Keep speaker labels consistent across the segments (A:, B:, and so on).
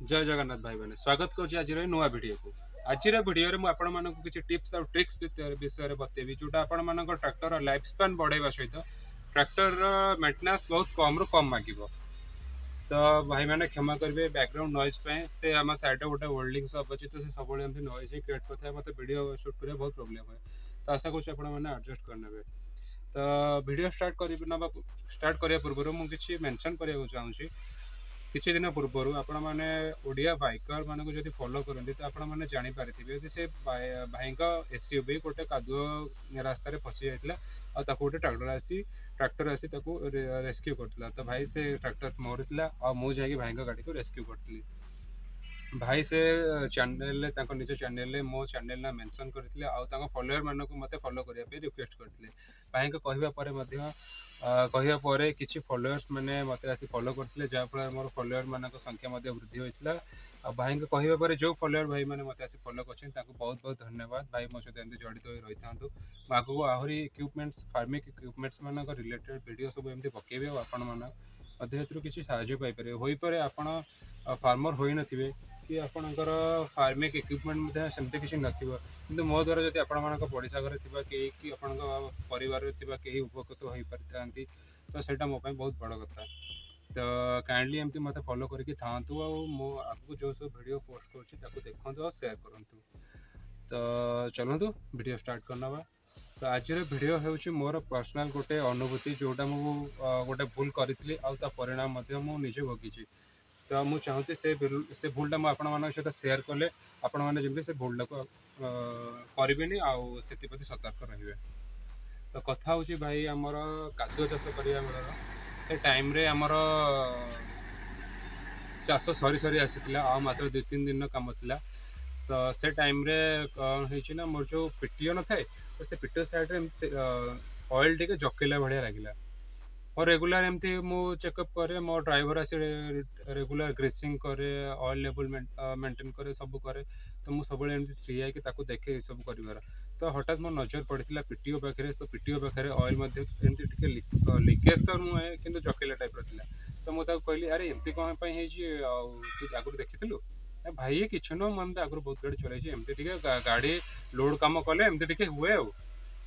A: जय जगन्नाथ भाई मैंने स्वागत करुँच आज नुआ भिडियो को। आज भिडियो में आपण मानक किसी टिप्स और ट्रिक्स विषय बतेबी जोटा आपण ट्रैक्टर लाइफ स्पान बढ़ावा सहित ट्रैक्टर मेंटेनेंस बहुत कम रु कम मागिब। तो भाई मैंने क्षमा करेंगे बैकग्राउंड नॉइज से आम साइड गोटे होल्डिंग सब अच्छी तो सब नॉइज ही क्रिएट करता है मतलब वीडियो शूट करने बहुत प्रोब्लेम है। तो आशा करें एडजस्ट करने। तो वीडियो स्टार्ट करने पूर्व मुझे मेंशन करने चाहूँगी किसी दिन पूर्व आपण मैंने ओडिया बाइकर मान को जब फॉलो करते तो आपण मैंने जानीपारे यदि से भाई एसयूवी गोटे कादुआ रास्तार फसी जाता और गोटे ट्रैक्टर आसी रेस्क्यू करता तो भाई से ट्रैक्टर मरुला और मुझे भाई गाड़ी को रेस्क्यू करी। भाई से चैनल निज चैनल मो चैनल ना मेंशन करते फॉलोअर मान को मत फॉलो करने रिक्वेस्ट करते भाई कहवा किसी फॉलोअर्स मैंने मत आसी फॉलो करते जहाँफल मोर फॉलोअर मान संख्या वृद्धि होता है। भाई कहवा जो फॉलोअर भाई मैंने मत आसी फॉलो कर बहुत बहुत धन्यवाद भाई मो सहित एमती जड़ित हो रही था। आगू आहरी इक्विपमेंट्स फार्मिंग इक्विपमेंट्स मान रिलेटेड वीडियो सब एमती पकेबे और आपण मैंने किसी साहाय्य पाइपर हो पारे आपण फार्मर हो नथिबे कि आपणकर फार्मिंग इक्विपमेंट सेमती किसी नथिबो किंतु मो द्वारा जब आपण पड़िशा घर कई कि परिवार कई उपकृत हो पारि तो सेटा मो बहुत बड़ कथा। तो काइंडली एमती मत फॉलो करके था मो आगू जो सब वीडियो पोस्ट करूँ देखो और शेयर करूँ। तो चलतु वीडियो स्टार्ट करना। तो आज वीडियो हूँ मोर पर्सनाल गोटे अनुभूति जोटा मु गोटे भूल करी परिणाम मुझे भोगी। तो मुझे चाहूँगी से भूलटा मुझे सहित सेयार कले आपण मैंने जमी से भूलटा को करें आउ से सतर्क रे। तो कथा हूँ भाई आमर कादुआ चाष करवा बेलर से टाइम रे आमर चाष सरी सरी आसी मात्र 2-3 दिन कम था। तो से टाइम रे कौन है मोर जो पिटिओ न थाए तो से पिटिओ साइड ऑयल टे जकेला भाया लगे और रेगुलर एमती मु चेकअप करे मो ड्राइवर आसी रेगुलर ग्रीसिंग करे ऑयल लेवल मेंटेन करे सब करे। तो मुझे सब एमती ठिया कि देखे सब कर। तो हठात मो नजर पड़ा पिटिओ पाखे तो पिटिओ पाखे ऑयल एमती लिकेज तो नुहे कि जकेला टाइप रहा। तो मुझे कहली अरे एमती कौन तू आगुरी देखी भाई ये किसी नुह मुझे आगुरी बहुत गाड़ी चलाई एमती गाड़ी लोड कम कले एमती हुए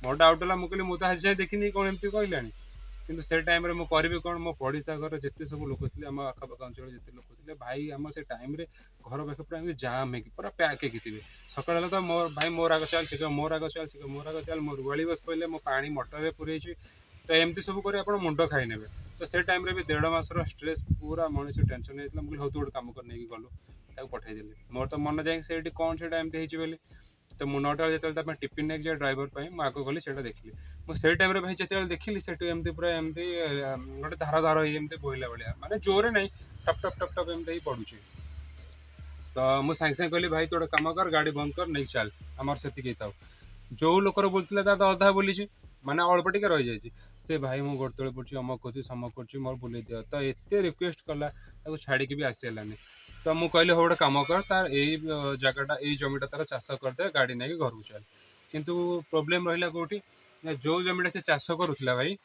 A: मो डाउट है मुझे मुझे आज जाए देखनी कौन एमती कहला किंतु से टाइम रे मो करी कौन मो पड़िशा घर जिते सब लोक थे आम आखपाख अंचल जिते लोक थे भाई आम से टाइम रे घर पाखे पूरा जाम हो पूरा पैक होती सकाल तो मोर भाई मोर आग चल शिख मोर आग चल शिख मोर आग चल मोर रुआली बस पड़े मो पा मटर पूरे तो एमती सब कर मुंड खाई ने। तो से टाइम रे भी 1.5 मासर स्ट्रेस पूरा मनीष टेंशन होता मुझे हूँ तू गोटे कम कर नहीं गलु पठेदेली मोर तो मन जाए से कौन से एमती बोली। तो मु 9टा जो टिफिन नहीं जाए ड्राइवर पर आग गली से देखी मुझे टाइम भाई जो देखिली से पूरा एमती गोटे धार धार एमती बोला भाया माने जोरे नहीं टप टप टप टप एमती पड़ुची। तो मुझे सागे सागे कहली भाई तू गोटे कम कर गाड़ी बंद कर नहीं चल आमर से था जो लोकर बोलते तो अधा बोली माने अल्प टे रही जाए से भाई मु गोड़ तले पड़ी अमक कर समक कर मोर बुले दिया तो एत रिक्वेस्ट कला छाड़ी भी आसीलानी। तो मुझे कहली हो गोटे कम कर तार यही जगटा यही जमीटा तार चाष करदे गाड़ी नहीं घर को चल किंतु प्रोब्लेम रहा कौटी जो जमीटा से चाष करूला भाई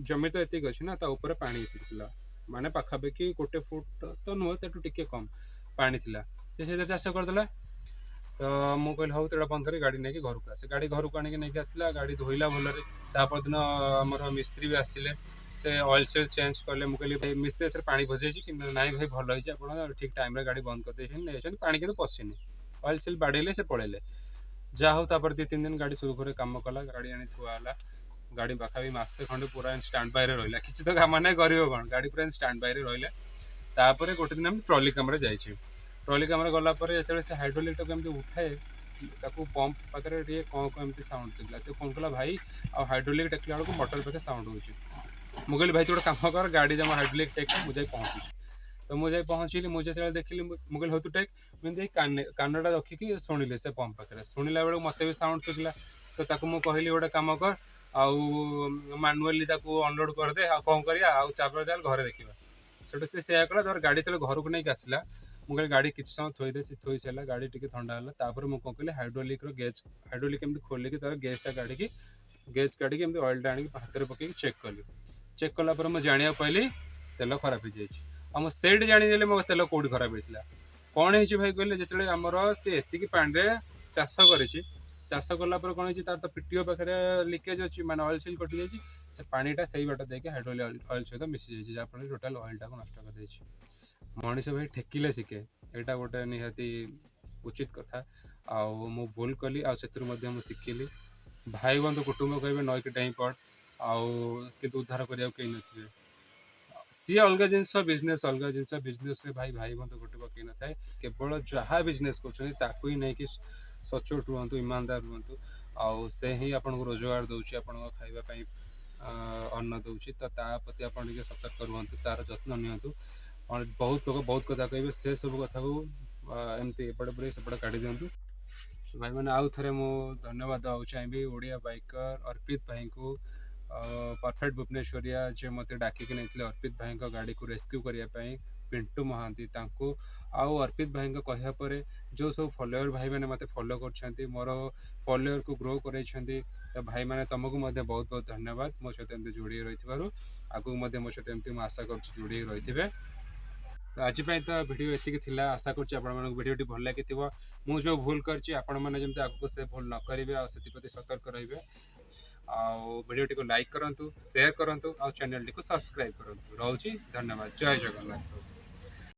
A: जमी तो एतिक अच्छी ना ऊपर पानी एतिक माने पाखापाखि 1 फुट तो नुह टे कम पानी थी से चाष करदेला। तो मुझे कहली हूँ तो बंद कर गाड़ी नहीं घर को आसे गाड़ी घर को आनिक आसला गाड़ी धोला भलरे तापरदिन आमर मिस्त्री भी आसिले से ऑयल सेल चेंज कले मुझे भाई मिस्त्री एथर पानी भजे कि नाई भाई भल हो ठीक टाइम रे गाड़ी बंद कर पानी कि पशिनी ऑयल सेल बाड़े से पड़े जहा हो 2-3 दिन गाड़ी सुरखुरे कम कला गाड़ी आनी थुआला गाड़ी पाखापी मसे खंडे पूरा स्टाण्ड बाय रहा किसी तो कम ना कर कौन गाड़ी पूरा स्टाण्ड बाय रहा गोटे दिन ट्रॉली कम जाइए ट्रॉली कम गलापर जो से हाइड्रोलिक टाक उठाए पंप पाखे टे कौन कौन एमती साउंड थी से फोन कला भाई आ हाइड्रोलिक टेकला बेलू मोटर पाखे साउंड हो मुझे भाई तू गोटे कम कर गाड़ी जमा हाइड्रोलिक टेक मुझे पहुँची। तो मुझे पहुँचली मुझे देखिली मुझे हूँ तू टेक मुझे कानटा रखिकी शुणिले से पंप पाखे शुणिला बेलू मत भी साउंड शुला। तो मुझे कहली गोटे कम कर आउ मानुआली अनलोड करदे आ कौन कर चल घरे देखा सेठू से कला धर गाड़ी तेल घर को नहीं आसला मुझे गाड़ी किसी समय थोदे से थोई सारा गाड़ी टी ठंडा है मुझे कौन कली हाइड्रोलिक गेज हाइड्रोलिक एमती खोलिकी तार गेजटा काढ़ी गेज काढ़ी ऑयलटा आनी हाथ में पकई चेक कली चेक कलापर मुझे जाना पाइली तेल खराब हो जाए आम सेठ जाणीदेले मो तेल कौटी खराब होता कौन है भाई कहले जो आमर सी एति पानी चाष कर चाष कलापर कौन है तार तो पिटिओ पाखे लिकेज अच्छी माने ऑयल सिल कटि जाइए से पानीटा से बाट देके हाइड्रोलिक ऑयल सहित मिसी जाइए जहाँफल टोटाल ऑयलटा को नष्ट कर मनीष भाई ठेकिले शिखे यहाँ गोटे निहाती उचित कथा आउ मु भूल कली आ शिखिली भाई बंधु कुटुंब कहे नईक डाई पड़ आउ कि उद्धार करने कहीं नथिबे सी अलग जिनस बिजनेस अलग जिनस बिजनेस भाई भाई बंधु कुटुंब कहीं न थाए केवल जहाँ बिजनेस कर ही नहीं कि सचोट रुहतु ईमानदार रुहतु आउ से ही आपन को रोजगार दूसरी आप खावाई अन्न दूसरी तो प्रति आप सतर्क रुहतु तार जत्न नियंतु और बहुत लोग बहुत कथा कहे से सब कथा को एमती एपटे सेपटे काढ़ी दिंतु भाई मैंने आउ थे मुझे धन्यवाद देवा चाहिए ओडिया बाइकर अर्पित भाई को परफेक्ट भुवनेश्वरिया जे मत डाकिक नहीं अर्पित भाई गाड़ी को रेस्क्यू करने पिंटू महांती आउ अर्पित भाई कहपर जो सब फलोअर भाई मैंने मत फॉलो कर मोर फलोअर को ग्रो कर तो भाई मैंने तुमको बहुत बहुत धन्यवाद मो सहित जोड़ी रही आगू मो सहित आशा कर जोड़ी रही तो आज तो वीडियो एति आशा करीडियो भल लगी मुझे भूल करमती आगे से भूल न करेंगे आती सतर्क रे आडियो को लाइक करूँ शेयर करूँ आ चैनल टी सब्सक्राइब करूँ रोचे धन्यवाद जय जगन्नाथ।